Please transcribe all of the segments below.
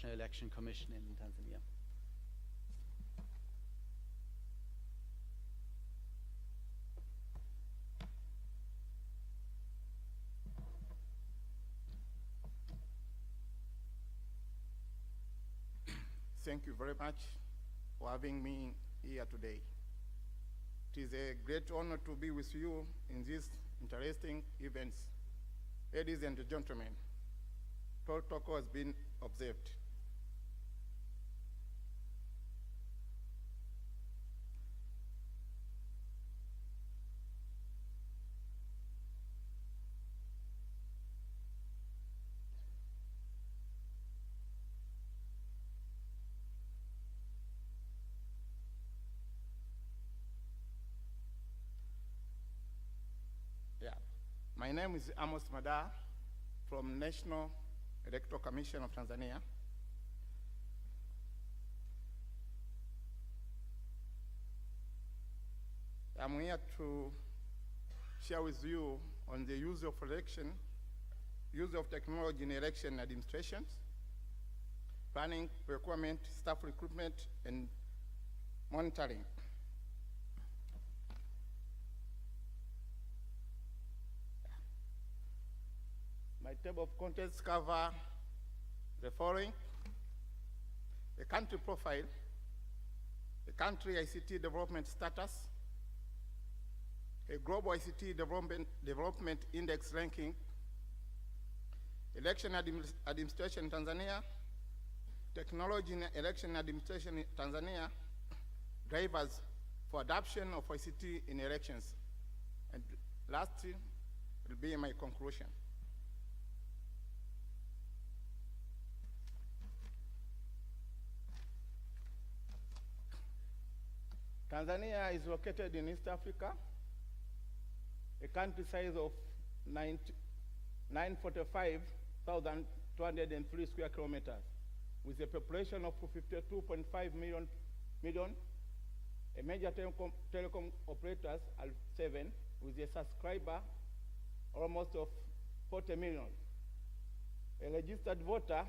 National Election Commission in Tanzania. Thank you very much for having me here today. It is a great honor to be with you in these interesting events. Ladies and gentlemen, protocol has been observed. My name is Amos Madaha from National Electoral Commission of Tanzania. I'm here to share with you on the use of technology in election administrations, planning, procurement, staff recruitment, and monitoring. My table of contents cover the following: the country profile, the country ICT development status, a global ICT development index ranking, election administration in Tanzania, technology in election administration in Tanzania, drivers for adoption of ICT in elections, and lastly will be my conclusion. Tanzania is located in East Africa, a country size of 945,203 square kilometers, with a population of 52.5 million. A major telecom operators are 7, with a subscriber almost of 40 million. A registered voter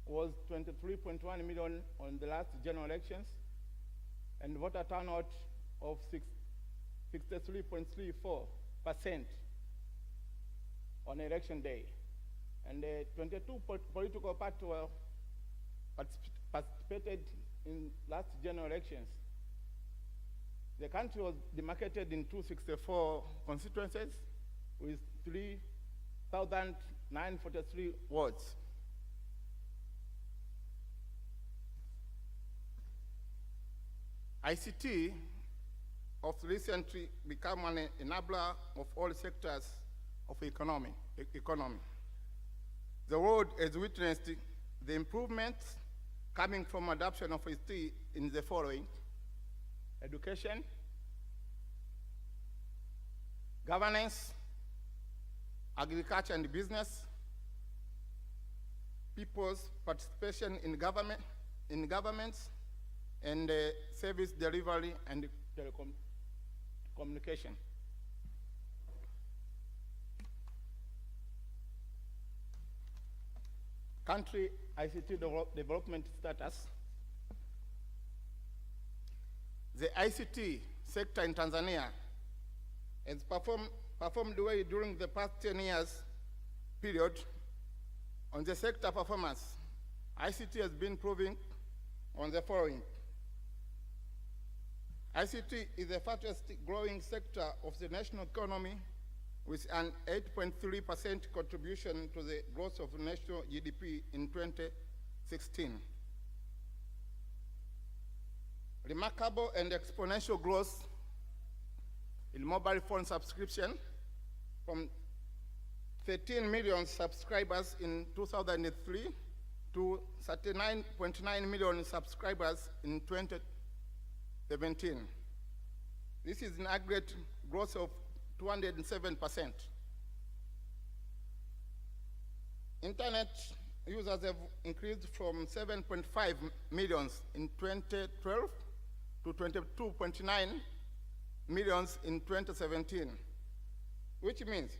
was 23.1 million on the last general elections, and voter turnout of 63.34% on election day. And 22 political parties participated in last general elections. The country was demarcated in 264 constituencies with 3,943 wards. ICT of recently become an enabler of all sectors of economy. The world has witnessed the improvements coming from adoption of ICT in the following: education, governance, agriculture and business, people's participation in governments, and service delivery and telecommunication. Country ICT development status. The ICT sector in Tanzania has performed well during the past 10 years period. On the sector performance, ICT has been proving on the following: ICT is the fastest growing sector of the national economy, with an 8.3% contribution to the growth of national GDP in 2016. Remarkable and exponential growth in mobile phone subscription, from 13 million subscribers in 2003 to 39.9 million subscribers in 2017. This is an aggregate growth of 207%. Internet users have increased from 7.5 million in 2012 to 22.9 million in 2017, which means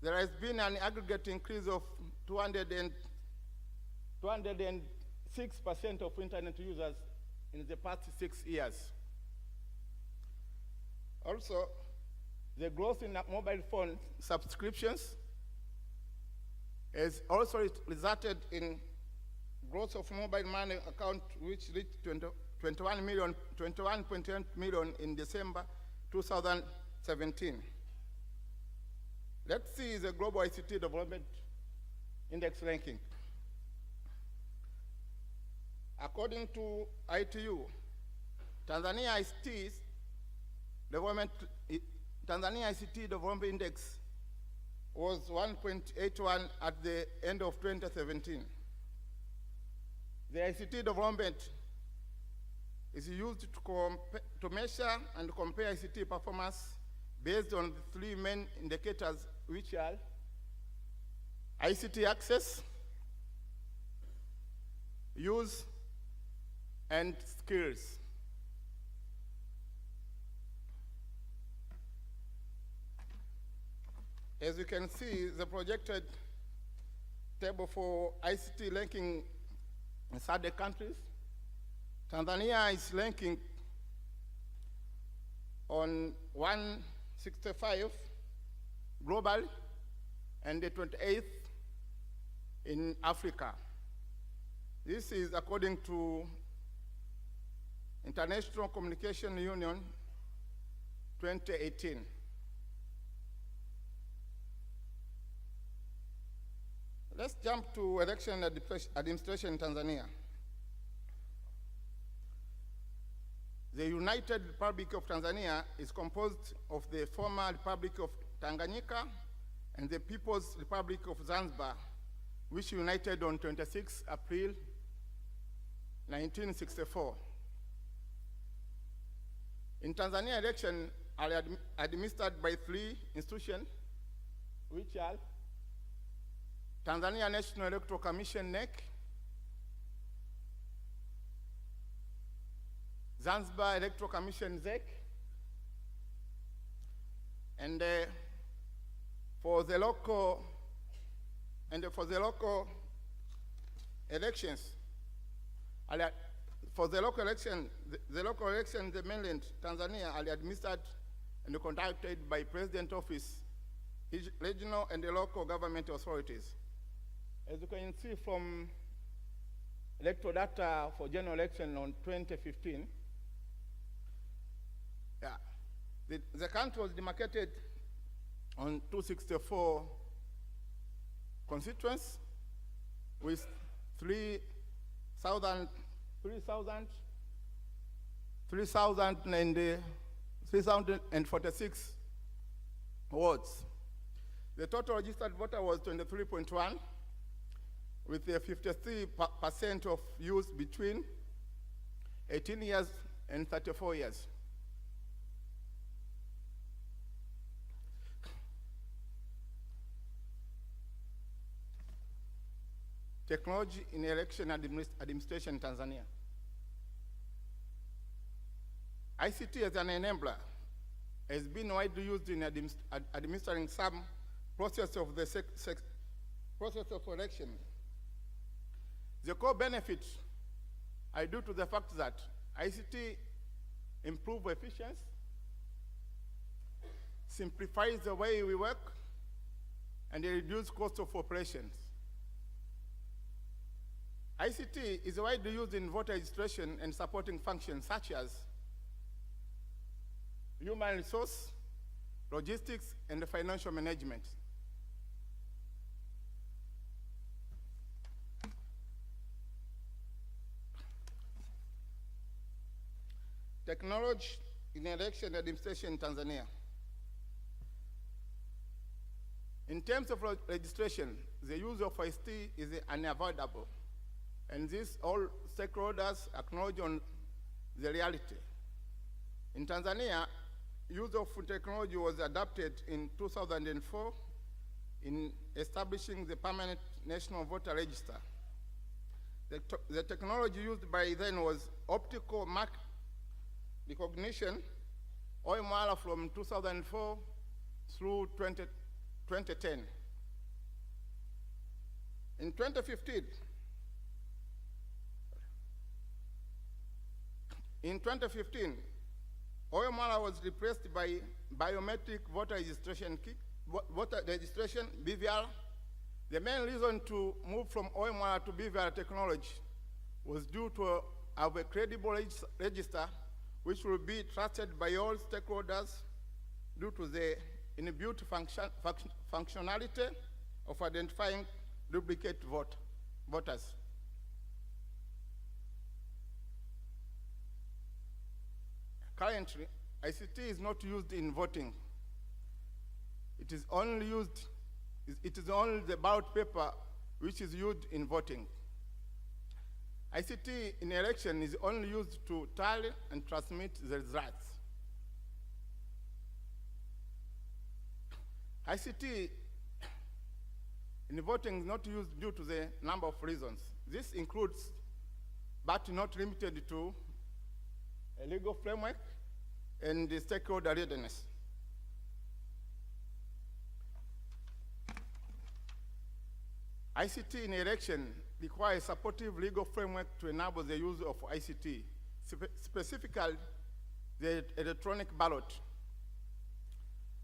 there has been an aggregate increase of 206% of internet users in the past 6 years. Also, the growth in mobile phone subscriptions has also resulted in growth of mobile money account, which reached 21.8 million in December 2017. Let's see the Global ICT Development Index ranking. According to ITU, Tanzania ICT Development Index was 1.81 at the end of 2017. The ICT development is used to measure and compare ICT performance based on the 3 main indicators, which are ICT access, use, and skills. As you can see, the projected table for ICT ranking in SADC countries, Tanzania is ranking on 165 global and the 28th in Africa. This is according to International Communication Union 2018. Let's jump to election administration in Tanzania. The United Republic of Tanzania is composed of the former Republic of Tanganyika and the People's Republic of Zanzibar, which united on 26 April 1964. In Tanzania, elections are administered by 3 institutions, which are Tanzania National Electoral Commission, NEC, Zanzibar Electoral Commission, ZEC, and for the local elections, the local election in the mainland Tanzania are administered and conducted by President Office, regional and the local government authorities. As you can see from electoral data for general election on 2015, the country was demarcated on 264 constituents with 3,046 wards. The total registered voter was 23.1, with a 53% of youth between 18 years and 34 years. Technology in election administration in Tanzania. ICT as an enabler has been widely used in administering some process of the process of election. The core benefits are due to the fact that ICT improves efficiency, simplifies the way we work, and reduces cost of operations. ICT is widely used in voter registration and supporting functions such as human resource, logistics, and financial management. Technology in election administration in Tanzania. In terms of registration, the use of ICT is unavoidable, and this all stakeholders acknowledge on the reality. In Tanzania, use of technology was adopted in 2004 in establishing the permanent national voter register. The technology used by then was optical mark recognition, OMR, from 2004 through 2010. In 2015, In 2015, OMR was replaced by biometric voter registration, BVR. The main reason to move from OMR to BVR technology was due to have a credible register which will be trusted by all stakeholders due to the inbuilt functionality of identifying duplicate voters. Currently, ICT is not used in voting. It is only the ballot paper which is used in voting. ICT in election is only used to tally and transmit the results. ICT in voting is not used due to the number of reasons. This includes, but not limited to, a legal framework and the stakeholder readiness. ICT in election requires a supportive legal framework to enable the use of ICT, specifically the electronic ballot.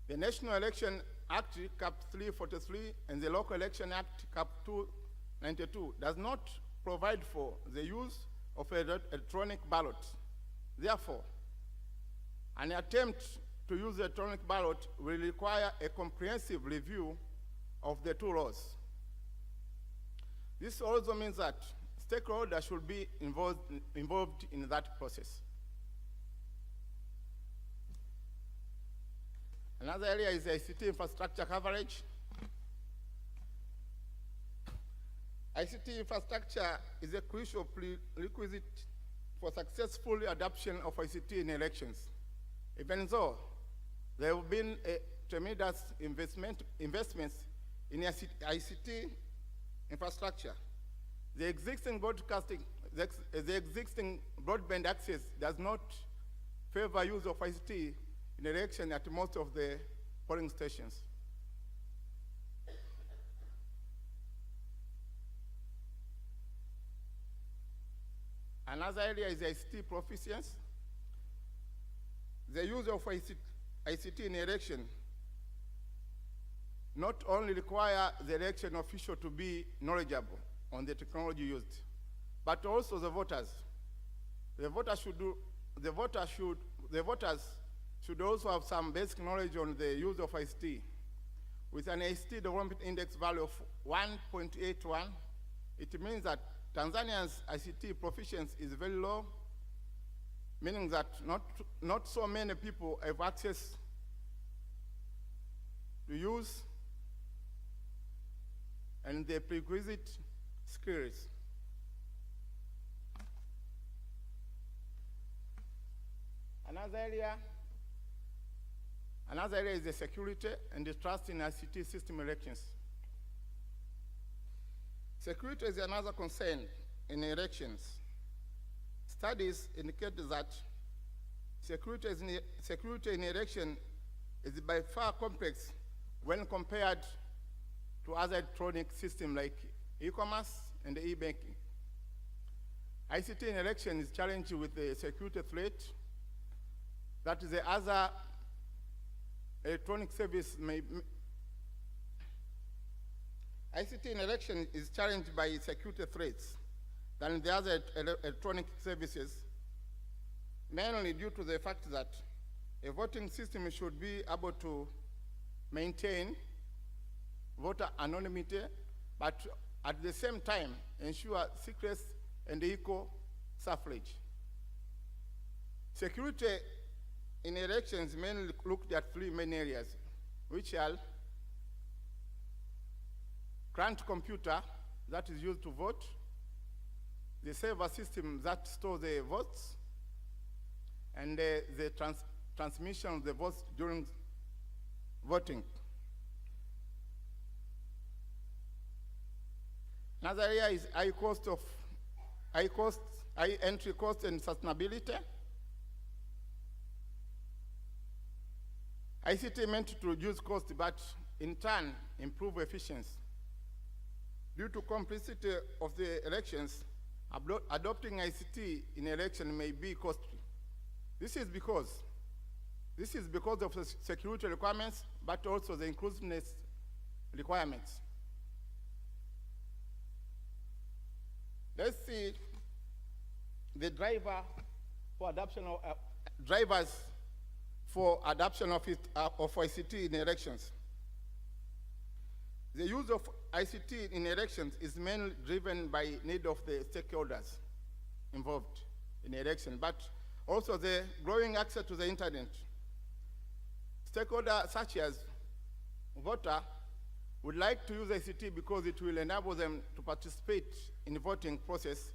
The National Election Act, Cap 343, and the Local Election Act, Cap 292, does not provide for the use of electronic ballots. Therefore, an attempt to use the electronic ballot will require a comprehensive review of the two laws. This also means that stakeholders should be involved in that process. Another area is ICT infrastructure coverage. ICT infrastructure is a crucial prerequisite for successful adoption of ICT in elections. Even though there have been tremendous investments in ICT infrastructure, the existing broadband access does not favor use of ICT in election at most of the polling stations. Another area is ICT proficiency. The use of ICT in election not only require the election official to be knowledgeable on the technology used, but also the voters. The voters should also have some basic knowledge on the use of ICT. With an ICT development index value of 1.81, it means that Tanzania's ICT proficiency is very low, meaning that not so many people have access to use and the prerequisite skills. Another area is the security and the trust in ICT system elections. Security is another concern in elections. Studies indicate that security in election is by far complex when compared to other electronic systems like e-commerce and e-banking. ICT in election is challenged with the security threat that the other electronic service may. ICT in election is challenged by security threats than the other electronic services, mainly due to the fact that a voting system should be able to maintain voter anonymity, but at the same time ensure secrecy and equal suffrage. Security in elections mainly looked at three main areas, which are client computer that is used to vote, the server system that stores the votes, and the transmission of the votes during voting. Another area is high entry cost and sustainability. ICT meant to reduce cost, but in turn improve efficiency. Due to complexity of the elections, adopting ICT in election may be costly. This is because of the security requirements, but also the inclusiveness requirements. Let's see the drivers for adoption of ICT in elections. The use of ICT in elections is mainly driven by need of the stakeholders involved in election, but also the growing access to the internet. Stakeholders such as voter would like to use ICT because it will enable them to participate in the voting process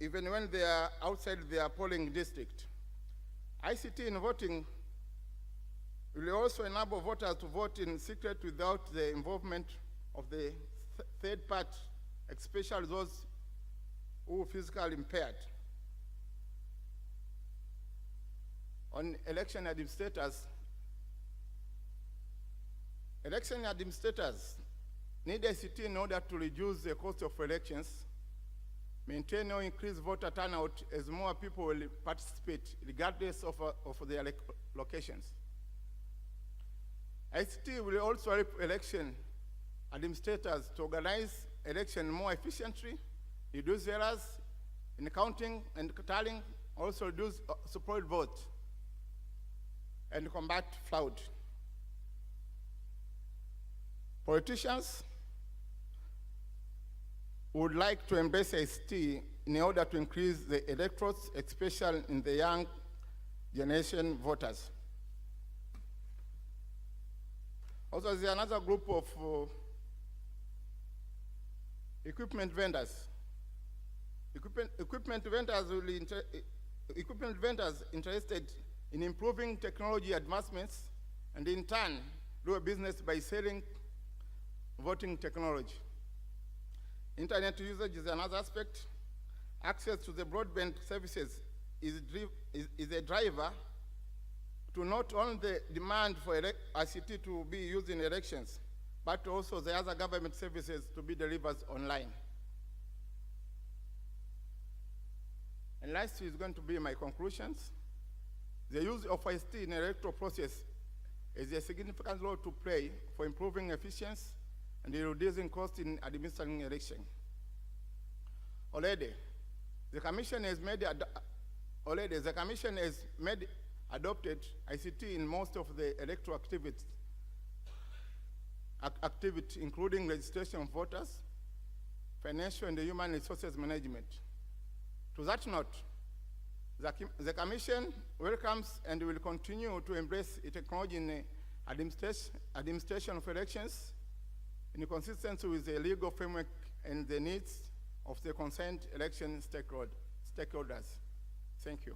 even when they are outside their polling district. ICT in voting will also enable voters to vote in secret without the involvement of the third party, especially those who are physically impaired. On election administrators need ICT in order to reduce the cost of elections, maintain or increase voter turnout as more people will participate regardless of their locations. ICT will also help election administrators to organize election more efficiently, reduce errors in counting and tallying, also reduce support vote, and combat fraud. Politicians would like to embrace ICT in order to increase the electorates, especially in the young generation voters. Also, there's another group of equipment vendors. Equipment vendors interested in improving technology advancements and in turn do a business by selling voting technology. Internet usage is another aspect. Access to the broadband services is a driver to not only the demand for ICT to be used in elections, but also the other government services to be delivered online. And last is going to be my conclusions. The use of ICT in the electoral process is a significant role to play for improving efficiency and reducing costs in administering election. Already, the Commission has adopted ICT in most of the electoral activities, including registration of voters, financial and human resources management. To that note, the Commission welcomes and will continue to embrace technology in administration of elections in consistency with the legal framework and the needs of the concerned election stakeholders. Thank you.